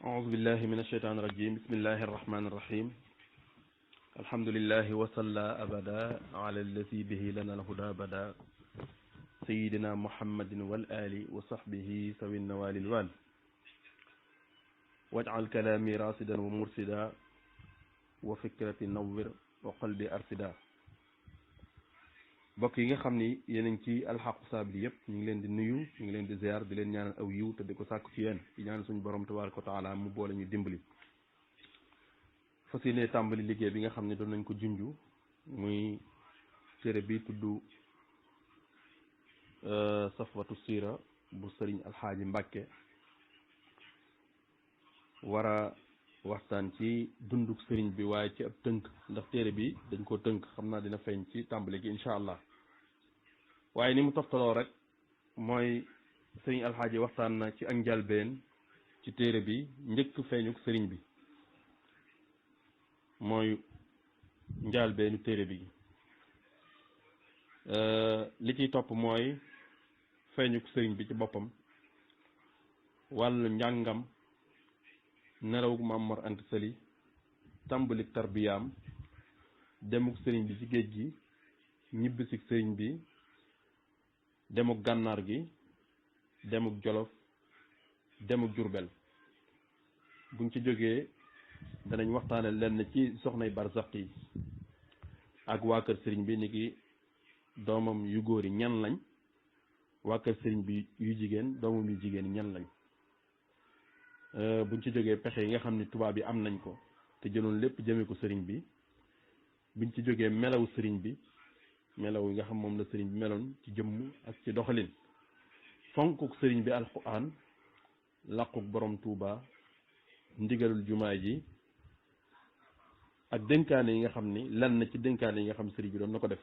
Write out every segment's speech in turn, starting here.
أعوذ بالله من الشيطان الرجيم بسم الله الرحمن الرحيم الحمد لله وصلى أبدا على الذي به لنا الهدى بدا سيدنا محمد والآل وصحبه سوي النوال الوال واجعل كلامي راسدا ومرسدا وفكرة نور وقلبي أرسدا bokk yi nga xam ni yéen a ngi ci alxaqu saabili yëpp ñu ngi leen di nuyu ñu ngi leen di ziar di leen ñaanal aw yiw te di ko sàkku ci yéen di ñaan suñu borom tabaaraka wa taala mu boole ñu dimbali fas yéene tàmbali liggéey bi nga xam ne doon nañ ko junju muy téere bi tudd safwatu siira bu sëriñ alxaaji Mbàkke war a waxtaan ci dunduk sëriñ bi waaye ci ab tënk ndax téere bi dañ koo tënk xam naa dina feeñ ci tàmbali gi incha allah waaye ni mu toftaloo rek mooy sëriñ alxaaji waxtaan na ci ak njalbeen ci téere bi njëkk feeñuk sëriñ bi mooy njalbeenu téere bi li ciy topp mooy feeñuk sëriñ bi ci boppam wàllu njàngam nerawuk Maam Mor Anta Sali tàmbalik tarbiyaam demuk sëriñ bi ci géej gi ñibbisik sëriñ bi demuk gànnaar gi demuk jolof demuk jurbel buñ ci jógee danañ waxtaane lenn ci soxnay barzaq yi ak waa kër sëriñ bi ni ki doomam yu góor yi ñan lañ waa kër sëriñ bi yu jigéen doomam yu jigéen yi ñan lañ buñ ci jógee pexe yi nga xam ni tubaab yi am nañ ko te jëloon lépp jëmee ko sëriñ bi buñ ci jógee melaw sëriñ bi melaw yi nga xam moom la sëriñ bi meloon ci jëmm ak ci doxalin fonkuk sëriñ bi alquran làquk borom tuuba ndigalul jumaa ji ak dénkaane yi nga xam ni lenn ci dénkaane yi nga xam sëriñ bi doon na ko def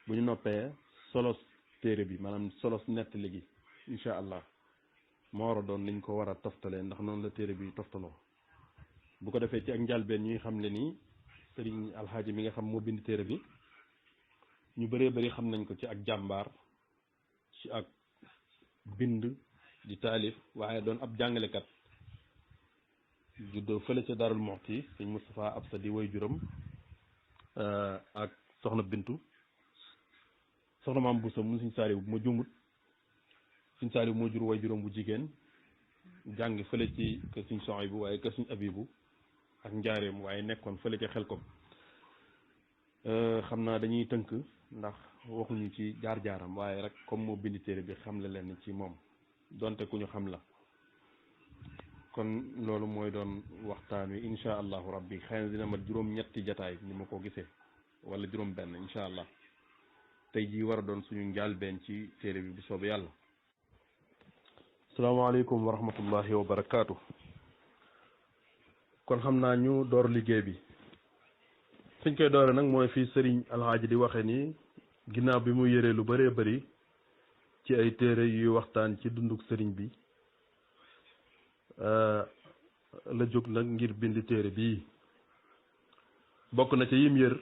bu ñu noppee solos téere bi maanaam solos nettali gi incha allah moo war a doon liñ ko war a toftalee ndax noonu la téere bi toftaloo bu ko defee ci ak njalbeen ñuy xam le ni sëriñ alxaaji mi nga xam moo bind téere bi ñu bëree bëri xam nañ ko ci ak jàmbaar ci ak bind di taalif waaye doon ab jàngalekat juddoo fële ca Darul Muxti sëñ Moustapha Absa di way juróom ak soxna Bintu soxna maam Boussa mu sëñ Saaliw bu ma jumut sëñ Saaliw moo jur way juróom bu jigéen jàng fële ci kër sëñ Sohaybu waaye kër sëñ Abibu ak njaareem waaye nekkoon fële ca Xelkom xam naa dañuy tënk ndax waxuñu ci jaar-jaaram waaye rek comme moo bind téere bi xam la leen ci moom donte ku ñu xam la kon loolu mooy doon waxtaan wi incha allahu rabbi xëy na dina mat juróom-ñetti jataay ni ma ko gisee wala juróom-benn incha allah tey jii war a doon suñu njàlbeen ci téere bi bu soobee yàlla. asalaamaaleykum wa rahmatullahi wa barakaatu. kon xam naa ñu door liggéey bi suñ koy doore nag mooy fii sëriñ alxaaji di waxe ni ginnaaw bi mu yëree lu bëree bëri ci ay téere yuy waxtaan ci dunduk sëriñ bi la jóg nag ngir bind téere bii bokk na ca yim yër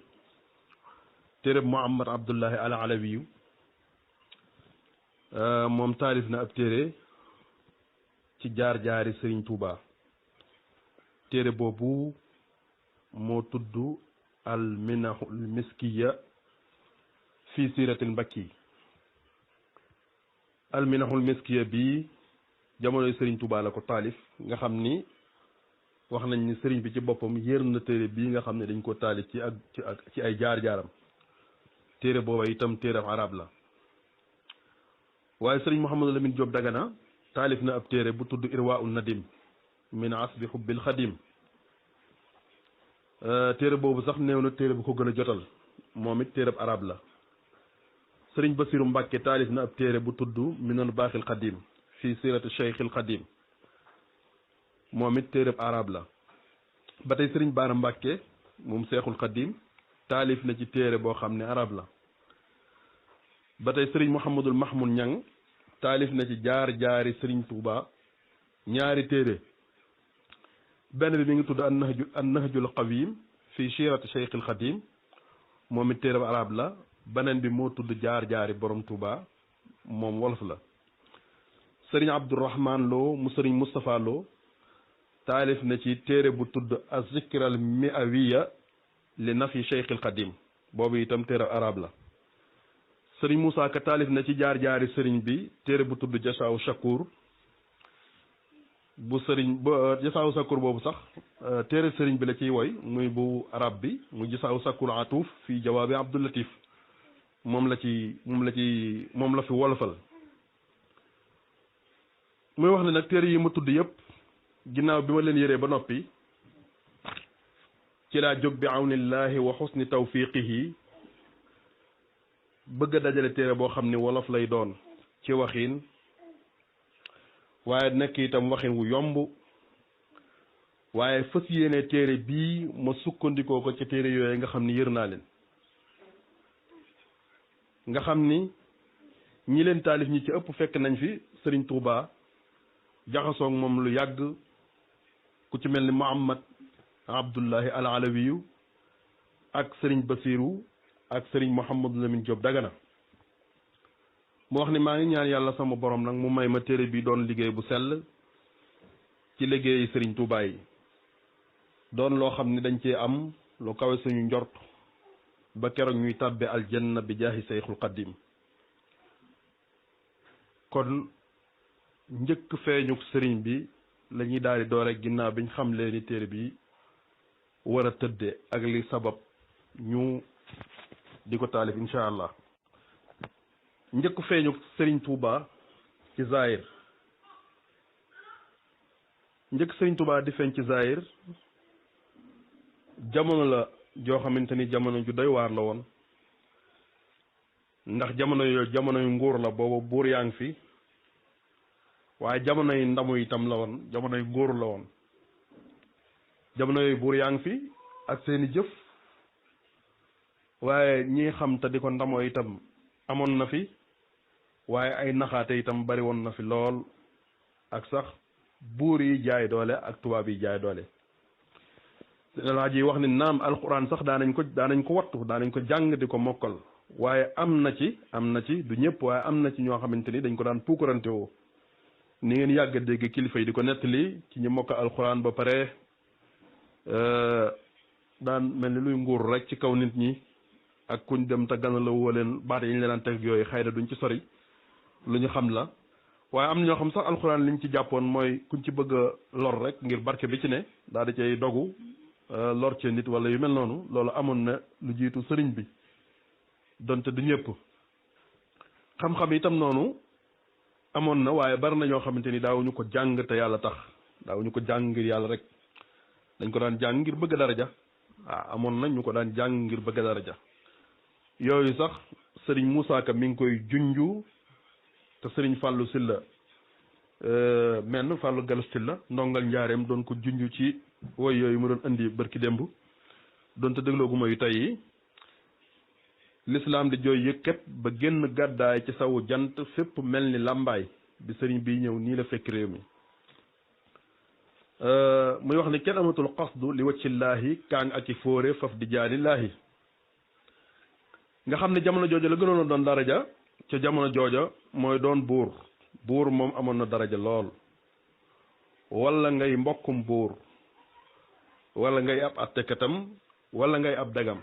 téere Muhammad Abdullahi al Alawiyu moom taalif na ab téere ci jaar-jaari sëriñ Touba téere boobu moo tudd al minahul miskiya fi siratil mbakki al minahul miskiya bi jamonoy sëriñ Touba la ko taalif nga xam ni wax nañ ni sëriñ bi ci boppam yër na téere bii nga xam ne dañ ko taalif ci ay jaar-jaaram téere booba itam téere arab la waaye sëriñ Mouhamadou Lamine Diop Dagana taalif na ab téere bu tudd irwa un nadim min asbi xubbil xadim téere boobu sax néew na téere bu ko gën a jotal moom it téereb arab la sëriñ Basiru Mbàkke taalif na ab téere bu tudd minal baaxil xadim fii sirati cheikhil xadim moom it téereb arab la ba tey sëriñ Baara Mbàkke moom seexul xadim taalif na ci téere boo xam ne arab la ba tey sëriñ Mouhamadul Mahmoud Ñang taalif na ci jaar-jaari sëriñ Touba ñaari téere benn bi mi ngi tudd an nahjul qawim fii sirati cheikhil xadim moom it téereb arab la beneen bi moo tudd jaar-jaari borom Touba moom wolof la sëriñ Abdourahman Lo mu sëriñ Moustapha Lo taalif na ci téere bu tudd az-zikr al-mi'awiya li nafi Cheikh al-Xadim boobu itam téere arab la. sëriñ Moussa Ka taalif na ci jaar-jaari sëriñ bi téere bu tudd Jasaawu Shakur bu sëriñ ba Jasaawu Shakur boobu sax téere sëriñ bi la ciy woy muy bu arab bi mu Jasaawu Shakur atuuf fii jawaabi Abdul Latif moom la fi wolofal. muy wax ne nag téere yi ma tudd yëpp ginnaaw bi ma leen yëree ba noppi ci laa jóg bi awnillahi wa xusni tawfiqihi bëgg a dajale téere boo xam ni wolof lay doon ci waxin waaye nekk itam waxin wu yomb waaye fas yéene téere bii ma sukkandikoo ko ci téere yooyu nga xam ni yër naa leen nga xam ni ñi leen taalif ñi ci ëpp fekk nañ fi Sëriñ Tuuba jaxasoog moom lu yàgg ku ci mel ni Muhammad Abdullahi al Alawiyu ak Sëriñ Basiru ak Sëriñ Mouhamadou Lamine Diop Dagana mu wax ni maa ngi ñaan yàlla sama borom nag mu may ma téere bi doon liggéey bu sell ci liggéeyi Sëriñ Tuuba yi doon loo xam ni dañ cee am lu kawe suñu njort ba keroog ñuy tàbbe aljanna bi jaahi Seyxul Xaddim kon njëkk feeñu sëriñ bi la ñuy daal di doore ginnaaw biñ xam leen ni téere bi war a tëdde ak li sabab ñu di ko taalif incha allah. njëkk feeñu sëriñ Touba ci Zahir njëkk sëriñ Touba di feeñ ci Zahir jamono la joo xamante ni jamono ju doy waar la woon ndax jamono yooyu jamono yu nguur la booba buur yaa ngi fi waaye jamono yi ndamu itam la woon jamono yu nguur la woon jamono yooyu buur yaa ngi fi ak seeni jëf waaye ñi xam te di ko ndamoo itam amoon na fi waaye ay naxaate itam bari woon na fi lool ak sax buur yi jaay doole ak tubaab yi jaay doole. Alaaji yi wax ni naam alxuraan sax daanañ ko wattu daanañ ko jàng di ko mokkal waaye am na ci du ñëpp waaye am na ci ñoo xamante ni dañ ko daan puukarante woo ni ngeen yàgg a dégg kilifa yi di ko nettali ci ñu mokk alxuraan ba pare daan mel ni luy nguur rek ci kaw nit ñi ak kuñ dem te gana la woo leen baat yi ñu leen daan teg yooyu xëy na duñ ci sori lu ñu xam la waaye am na ñoo xam sax alxuraan liñ ci jàppoon mooy kuñ ci bëgg a lor rek ngir barke bi ci ne daal di cay dogu lor ci nit wala yu mel noonu loolu amoon na lu jiitu sëriñ bi donte du ñëpp xam-xam itam noonu amoon na waaye bari na ñoo xamante ni daawuñu ko jàng te yàlla tax daawuñu ko jàng ngir yàlla rek dañ ko daan jàng ngir bëgg daraja waaw amoon na ñu ko daan jàng ngir bëgg daraja yooyu sax sëriñ Moussa Ka mi ngi koy junju te sëriñ Fallou Silla menn Fallou Gallas Silla ndongal njaareem doon ko junju ci woy yooyu mu doon indi barki démb doon te dégloo gu ma yu tey yi lislaam di jooy yëkkat ba génn gàddaay ci sawu jant fépp mel ni làmbaay bi sëriñ bi ñëw nii la fekk réew mi muy wax ni kenn amatul qasdu li waccillaahi kaang ak i fóore faf di jaanillaahi nga xam ne jamono jooja la gënoon a doon daraja ca jamono jooja mooy doon buur moom amoon na daraja lool wala ngay mbokkum buur wala ngay ab attekatam wala ngay ab dagam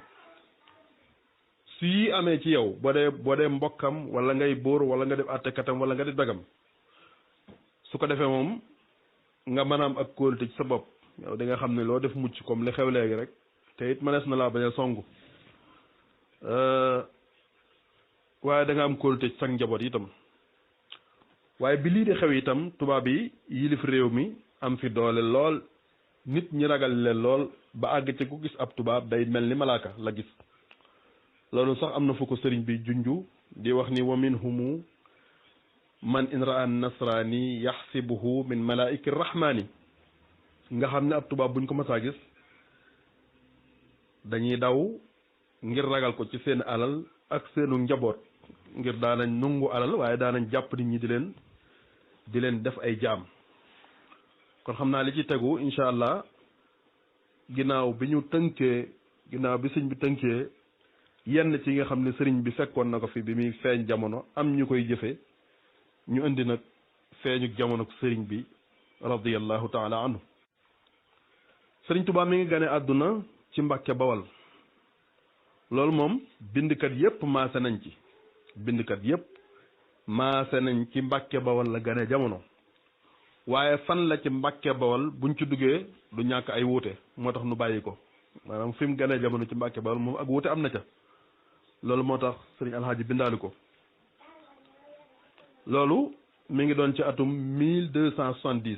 su yi amee ci yow boo dee mbokkam wala ngay buur wala nga def attekatam wala nga def dagam su ko defee moom nga mën a am ak kóolute ci sa bopp yow di nga xam ne loo def mucc comme li xew léegi rek te it mënees na laa bañ a songu waaye da nga am kóolute ci sa njaboot itam waaye bi lii di xew itam tubaab yi yilif réew mi am fi doole lool nit ñi ragal leen lool ba àgg ci ku gis ab tubaab day mel ni malaaka la gis loolu sax am na fu ko sëriñ bi junju di wax ni wa minhumu man in raa nasrani yaxsibuhu min malaiki rahmani nga xam ne ab tubaab buñ ko masaa gis dañuy daw ngir ragal ko ci seen alal ak seenu njaboot ngir daanañ nungu alal waaye daanañ jàpp nit ñi di leen def ay jaam kon xam naa li ci tegu incha allah ginnaaw bi sëñ bi tënkee yenn ci nga xam ne sëriñ bi fekkoon na ko fi bi muy feeñ jamono am ñu koy jëfe ñu indi nag feeñu jamono sëriñ bi radiyallahu taala anhu sëriñ Tuubaa mi ngi gane àdduna ci Mbàkke Bawal loolu moom bindkat yépp maase nañ ci bindkat yépp maase nañ ci Mbàkke Bawal la gane jamono waaye fan la ci Mbàkke Bawal buñ ci duggee du ñàkk ay wuute moo tax nu bàyyi ko maanaam fi mu gane jamono ci Mbàkke Bawal moom ak wuute am na ca loolu moo tax sëriñ Alxaaji bindaali ko loolu mi ngi doon ci atum 1270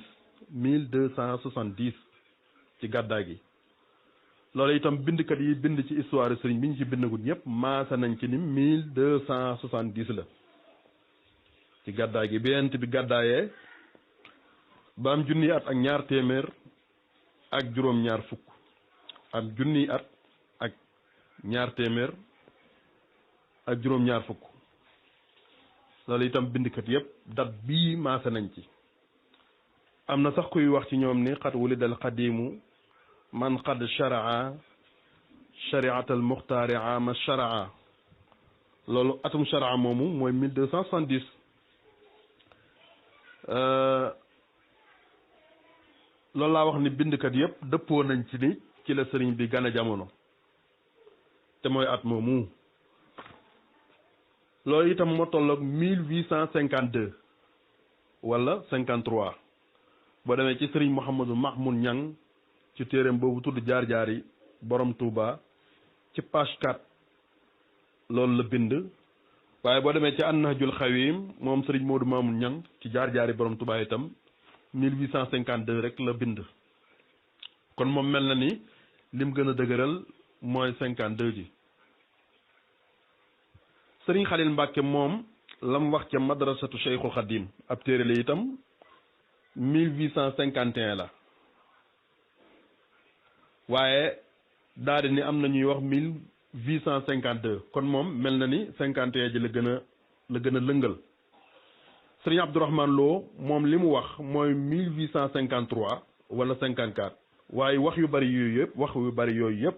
ci gàddaay gi loolu itam bindkat yi bind ci histoire sëriñ bi ñu ci bindagul ñëpp maasa nañ ci ni 1270 la ci gàddaay gi bi yonent bi gàddaayee ba am junni at ak ñaar téeméer ak juróom-ñaar fukk am junni at ak ñaar téeméer ak juróom-ñaar fukk loolu itam bindkat yëpp dat bii maasa nañ ci am na sax kuy wax ci ñoom ni xat wulidal xadimu man xad sharaa shariatal muxtaari ama sharaa loolu atum sharaa moomu mooy 1270 loolu laa wax ni bindkat yëpp dëppoo nañ ci ni ci la sëriñ bi gane jamono te mooy at moomu loolu itam moo tolloog 1852 wala 53 boo demee ci sëriñ Mouhamadou Mahmoud Ñang ci téereem boobu tudd jaar-jaari borom Touba ci page 4 loolu la bind waaye boo demee ci An-Nahjul Xawim moom sëriñ Modou Mamoun Ñang ci jaar-jaari borom Touba itam 1852 rek la bind kon moom mel na ni lim gën a dëgëral mooy 52 ji sëriñ Xalil Mbàkke moom lam wax ca madrasatu Cheikhul Khadim ab téere la itam 1851 la waaye daal di ni am na ñuy wax 1852 kon moom mel na ni 51 ji la gën a lëngal sëriñ Abdourahmane Lo moom li mu wax mooy 1853 wala 54 waaye wax yu bari yooyu yëpp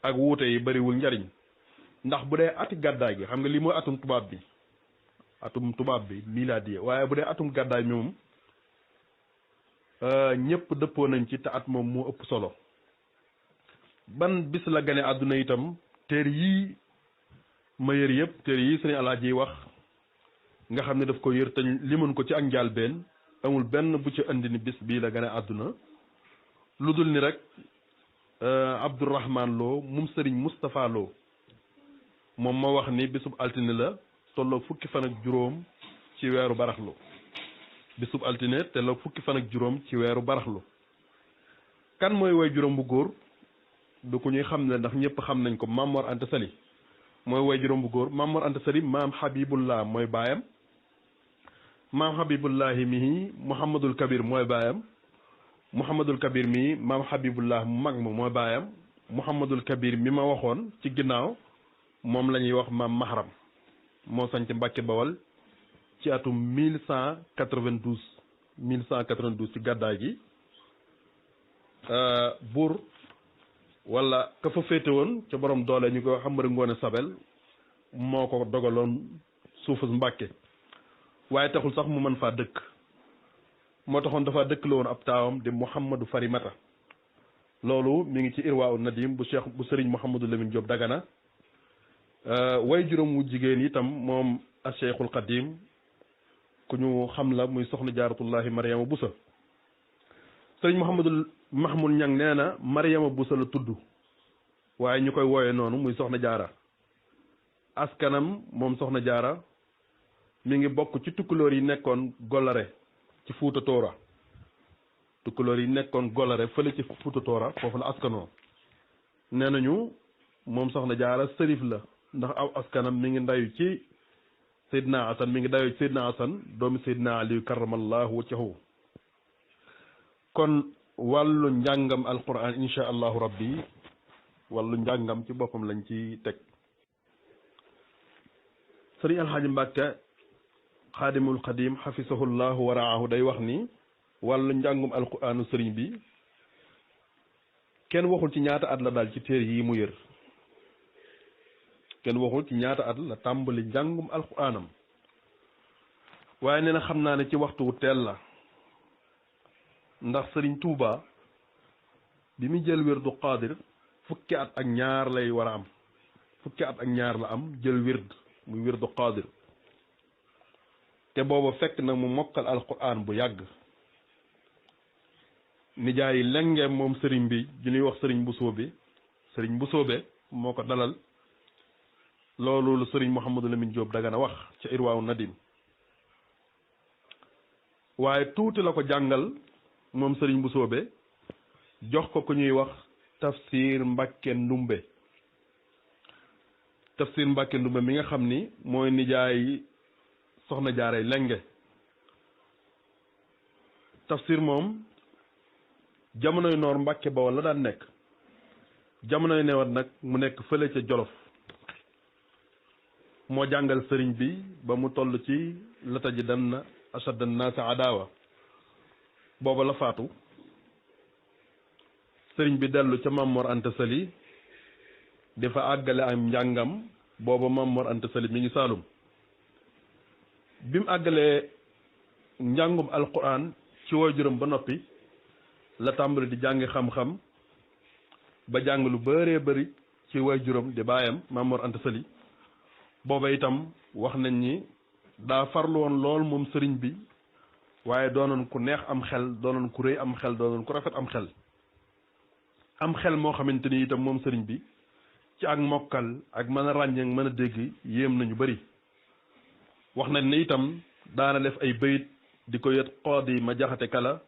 ak wuute yi bariwul njariñ ndax bu dee ati gàddaay gi xam nga lii mooy atum tubaab bi milaadi waaye bu dee atum gàddaay mi moom ñëpp dëppoo nañ ci te at moom moo ëpp solo ban bis la gane àdduna itam téere yii ma yër yëpp téere yii sëriñ Alaaji yi wax nga xam ne daf ko yër te limun ko ci ak njàlbeen amul benn bu ci andi ni bis bii la gane àdduna lu dul ni rek Abdourahmane Lo mum sëriñ Moustapha Lo moom ma wax ni bisub altine la tolloog fukki fan ak juróom ci weeru baraxlu bisub altine tolloog fukki fan ak juróom ci weeru baraxlu kan mooy way juróom bu góor du ko ñuy xam ne ndax ñëpp xam nañ ko Maam Mor Anta Sali mooy way juróom bu góor Maam Mor Anta Sali maam Habibullah mooy baayam maam Habibullahi mii Mouhamadul Kabir mooy baayam Mouhamadul Kabir mii maam Habibullah mu mag ma mooy baayam Mouhamadul Kabir mi ma waxoon ci ginnaaw moom la ñuy wax maam Mahram moo sañ ci Mbàkke Bawal ci atum 1192 ci gàddaay gi buur wala ka fa féete woon ca borom doole ñu ko xam Ngoone Sabel moo ko dogaloon suufus Mbàkke waaye taxul sax mu mën faa dëkk moo taxoon dafa dëkk la woon ab taawam di Mouhamadou Farimata loolu mi ngi ci Irwaa Nadim bu sëriñ Mouhamadou Lamine Diop Dagana way juróom wu jigéen itam moom a Cheikhul Qadim ku ñu xam la muy soxna Jaaratullahi Mariama Busa sëriñ Mouhamadou Mahmoud Ñang nee na Mariama Busa la tudd waaye ñu koy wooye noonu muy soxna jaara askanam moom soxna jaara mi ngi bokk ci tukkulóor yi nekkoon Golare ci Fuuta Toora tukkulóor yi nekkoon Golare fële ci Fuuta Toora foofu la askanoo nee nañu moom soxna jaara sërif la ndax aw askanam mi ngi ndayu ci Seydina Asan mi ngi dayu ci Seydina Asan doomi Seydina Aliyu karamallahu wajhahu kon wàllu njàngam alquran insha allahu rabbi wàllu njàngam ci boppam lañ ci teg sëriñ Alxaaji Mbàkke xaadimul xadim xafisahullahu wa raahu day wax ni wàllu njàngum alquranu sëriñ bi kenn waxul ci ñaata at la daal ci téere yi mu yër kenn waxul ci ñaata at la tàmbali njàngum alquranam waaye nee na xam naa ne ci waxtu wu teel la ndax sëriñ Touba bi muy jël wirdu qaadir fukki at ak ñaar lay war a am fukki at ak ñaar la am jël wird muy wirdu qaadir te booba fekk na mu mokkal alquran bu yàgg nijaay yi lengeem moom sëriñ bi ju ñuy wax sëriñ bu soobe moo ko dalal loolu lu sëriñ Mouhamadou Lamine Diop Dagana wax ca Irwaawu Nadim waaye tuuti la ko jàngal moom sëriñ bu soobe jox ko ku ñuy wax tafsir Mbàkke Ndumbe mi nga xam ni mooy nijaay soxna jaaray lenge tafsir moom jamonoy noor Mbàkke Bawol la daan nekk jamonoy newat nag mu nekk fële ca Jolof moo jàngal sëriñ bi ba mu toll ci la tajidanna ashadda an-naasi adaawa booba la faatu sëriñ bi dellu ca Mamor Anta Sali dafa àggale am njàngam booba Mamor Anta Sali mi ngi Saalum bi mu àggalee njàngum alquran ci waajuram ba noppi la tàmbali di jàngi xam-xam ba jàng lu bëree bëri ci waajuram di baayam Mamor Anta Sali booba itam wax nañ ni daa farlu woon lool moom sëriñ bi waaye doonoon ku neex am xel doonoon ku rëy am xel doonoon ku rafet am xel moo xamante ni itam moom sëriñ bi ci ak mokkal ak mën a ràññee mën a dégg yéem nañu bëri wax nañ ne itam daana def ay bayit di ko yët xoodi ma jaxate kala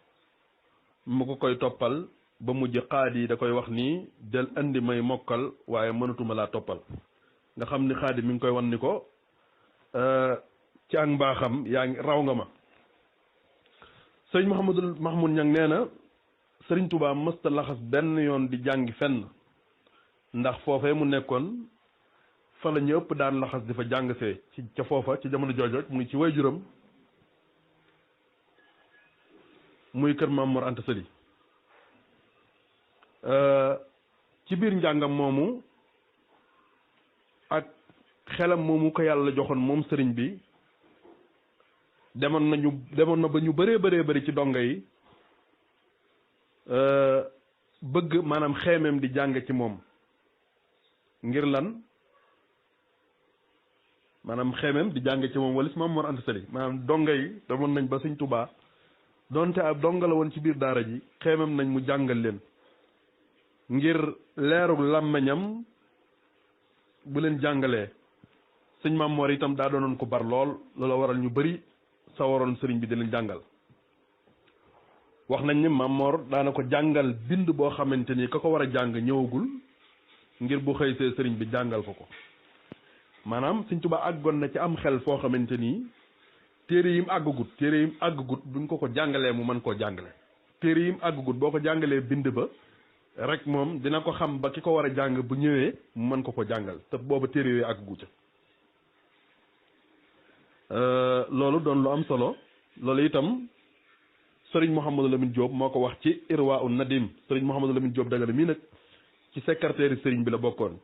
mu ko koy toppal ba mujj xaadi yi da koy wax nii del andi may mokkal waaye mënatuma laa toppal nga xam ni xaadi mi ngi koy wan ni ko ci ak mbaaxam yaa ngi raw nga ma sëriñ Mouhamadul Mahmoud Ñang nee na sëriñ Touba mësta laxas benn yoon di jàngi fenn ndax foofee mu nekkoon fa la ñu ëpp daan laxas di fa jàng see ci ca foofa ci jamono joojooj muy ci waajuram muy kër Mamor Anta Sali ci biir njàngam moomu ak xelam moomu ko yàlla joxoon moom sëriñ bi demoon na ba ñu bëree bëri ci donga yi bëgg maanaam xeemeem di jàng ci moom ngir lan maanaam xeemeem di jàng ci moom wala si Mamor Anta Sali maanaam donga yi demoon nañ ba Sëriñ Tuubaa donte ab donga la woon ci biir daara ji xeemeem nañ mu jàngal leen ngir leerug làmmeñam bu leen jàngalee sëñ Mamor itam daa doonoon ko bar lool loola waral ñu bëri sa waroon sëriñ bi di leen jàngal wax nañ ni Mamor daana ko jàngal bind boo xamante ni ka ko war a jàng ñëwagul ngir bu xëy see sëriñ bi jàngal ko maanaam Sëriñ Tuubaa àggoon na ci am xel foo xamante ni téere yim àggagut buñ ko jàngalee mu mën koo jàngale téere yim àggagut boo ko jàngalee bind ba rek moom dina ko xam ba ki ko war a jàng bu ñëwee mu mën ko jàngal te booba téere yooyu àggagut loolu doon lu am solo loolu itam sëriñ Mouhamadou Lamine Diop moo ko wax ci Irwaa un Nadim sëriñ Mouhamadou Lamine Diop Dagana mii nag ci secrétaire sëriñ bi la bokkoon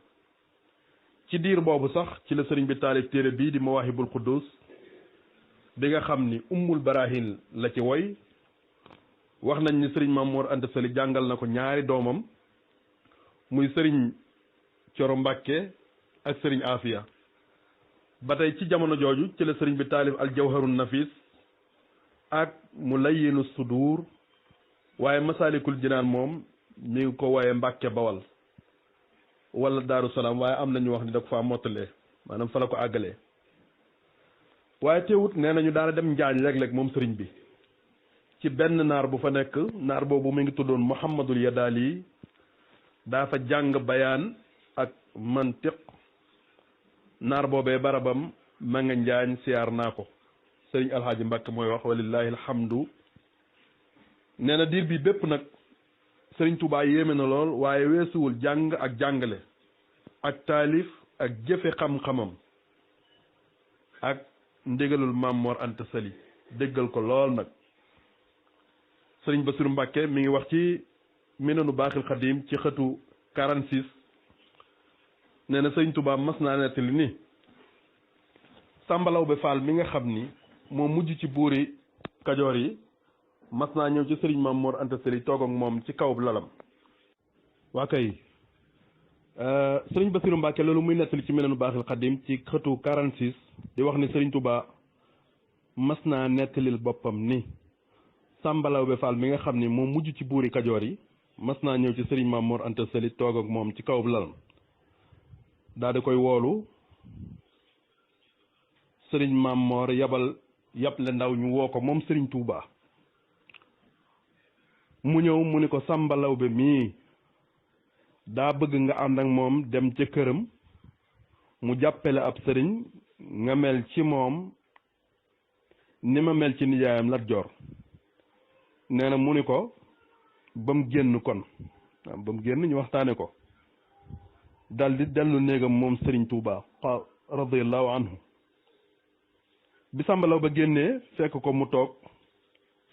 ci diir boobu sax ci la sëriñ bi taalif téere bii di Mawaahibul Quddus bi nga xam ni ummul barahin la ci woy wax nañ ni sëriñ Mamor Anta Sali jàngal na ko ñaari doomam muy sëriñ Coro Mbàkke ak sëriñ Afia ba tey ci jamono jooju ci la sëriñ bi taalif al jawharun nafis ak mu layyinu sudur waaye masalikul jinaan moom mi ngi ko wooye Mbàkke Bawal wala Daaru Salaam waaye am nañu wax ni da ko faa mottalee maanaam fa la ko àggalee waaye teewut nee nañu daana dem njaañ léeg-léeg moom sëriñ bi ci benn naar bu fa nekk naar boobu mi ngi tuddoon Muhammadul Yadaali daa fa jàng bayaan ak mantiq naar boobee barabam ma nga njaañ siyaar naa ko sëriñ Alxaaji Mbàkke mooy wax walillahi alhamdu nee na diir bi bépp nag sëriñ Tuubaa yéeme na lool waaye weesuwul jàng ak jàngale ak taalif ak jëfe xam-xamam ak ndigalul Mamor Anta Sali déggal ko lool nag sëriñ Basiru Mbàkke mi ngi wax ci Minanu Baaxil Xadim ci xëtu 46 nee na sëriñ Tuubaa mas naa nettali ni Sàmba Lawbe Faal mi nga xam ni moo mujj ci buuri Kajoor yi mas naa ñëw ci sëriñ Mamor Anta Sali toog ak moom ci kaw lalam waa kay sëriñ Basiru Mbàkke loolu muy nettali ci Minanu Baaxil Xadim ci xëtu 46 di wax ni sëriñ Touba mas naa nettalil boppam ni Sàmba Lawbe Fall mi nga xam ni moo mujj ci buuri Kajoor yi mas naa ñëw ci sëriñ Maam Mor Anta Sali toog ak moom ci kaw lalam daal di koy woolu sëriñ Maam Mor yable ndaw ñu woo ko moom sëriñ Touba mu ñëw mu ni ko Sàmba Lawbe mii daa bëgg nga ànd ak moom dem ca këram mu jàppale ab sëriñ nga mel ci moom ni ma mel ci nijaayam Lat Joor nee na mu ni ko ba mu génn kon ba mu génn ñu waxtaane ko daldi dellu néegam moom sëriñ Touba radiyallahu anhu bi Sàmba Lawbe génnee fekk ko mu toog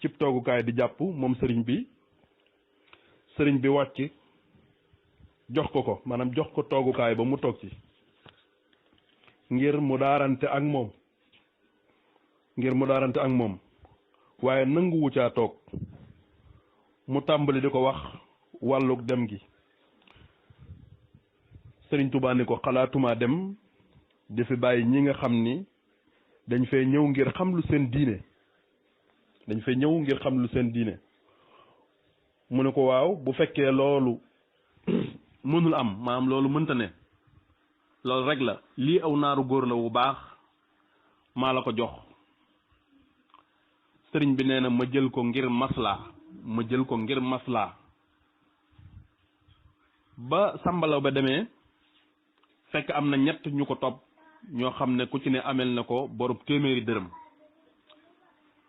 cib toogukaay di jàpp moom sëriñ bi wàcc jox ko maanaam jox ko toogukaay ba mu toog ci ngir mu daarante ak moom waaye nanguwu caa toog mu tàmbali di ko wax wàlluk dem gi sëriñ Touba ni ko xalaatuma dem di fi bàyyi ñi nga xam ni dañ fay ñëw ngir xam lu seen diine mu ne ko waaw bu fekkee loolu mënul am maanaam loolu mënta ne loolu rek la lii aw naaru góor la wu baax maa la ko jox sëriñ bi nee na ma jël ko ngir maslaa ba Sàmba Lawbe demee fekk am na ñett ñu ko topp ñoo xam ne ku ci ne amel na ko borub téeméeri dërëm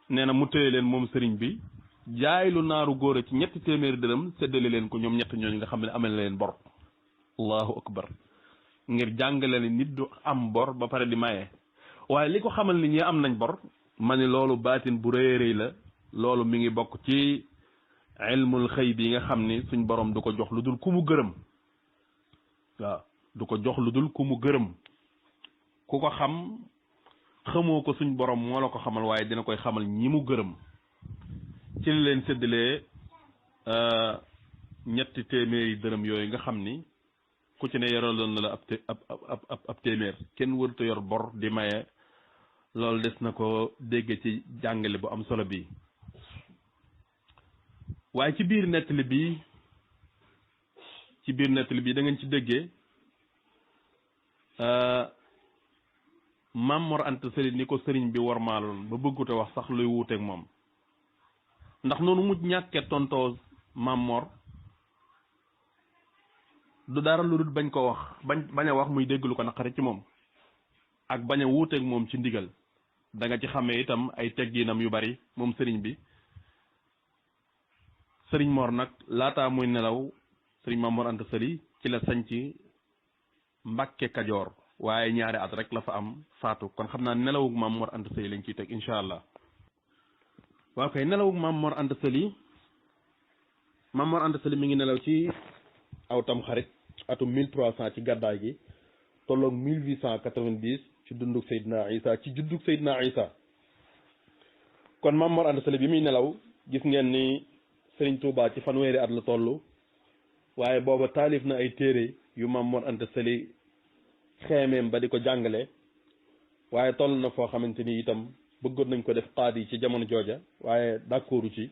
nee na mu téye leen moom sëriñ bi jaay lu naaru góor ci ñetti téeméeri dërëm séddale leen ko ñoom ñett ñooñu nga xam ne amel na leen bor allahu akbar ngir jàngale ne nit du am bor ba pare di maye waaye li ko xamal ni ñi am nañ bor ma ne loolu baatin bu rëy rëy la loolu mi ngi bokk ci ilmul xëy bi nga xam ni suñ borom du ko jox lu dul ku mu gërëm waaw du ko jox lu dul ku mu gërëm ku ko xamoo ko suñ borom moo la ko xamal waaye dina koy xamal ñi mu gërëm ci li leen séddalee ñetti téeméeri dërëm yooyu nga xam ni ku ci ne yoraloon na la ab téeméer kenn wërta yor bor di maye loolu des na ko dégg ci jàngale bu am solo bi waaye ci biir nettali bi da ngeen ci déggee Maam Mor Anta Sali ni ko sëriñ bi warmaaloon ba bëggute wax sax luy wuuteeg moom ndax noonu mu ñàkkee tontoo Maam Mor du dara lu dul bañ ko wax bañ a wax muy dégg lu ko naqari ci moom ak bañ a wuuteeg moom ci ndigal da nga ci xamee itam ay tegginam yu bari moom sëriñ bi sëriñ Mor nag laataa muy nelaw sëriñ Maam Mor Anta Sali ci la sañc Mbàkke Kajoor waaye ñaari at rek la fa am faatu kon xam naa nelawug Maam Mor Anta Sali lañ ciy teg incha allah waaw kay nelawug Maam Mor Anta Sali mi ngi nelaw ci aw tam xarit atum 1300 ci gàddaay gi tolloog 1890 ci dundug Seydina Isa ci juddug Seydina Isa kon Maam Mor Anta Sali bi muy nelaw gis ngeen ni Sëriñ Tuubaa ci fanweeri at la toll waaye booba taalif na ay téere yu Maam Mor Anta Sali xeemeem ba di ko jàngale waaye toll na foo xamante ni itam bëggoon nañ ko def qaadi ci jamono jooja waaye d'accordu ci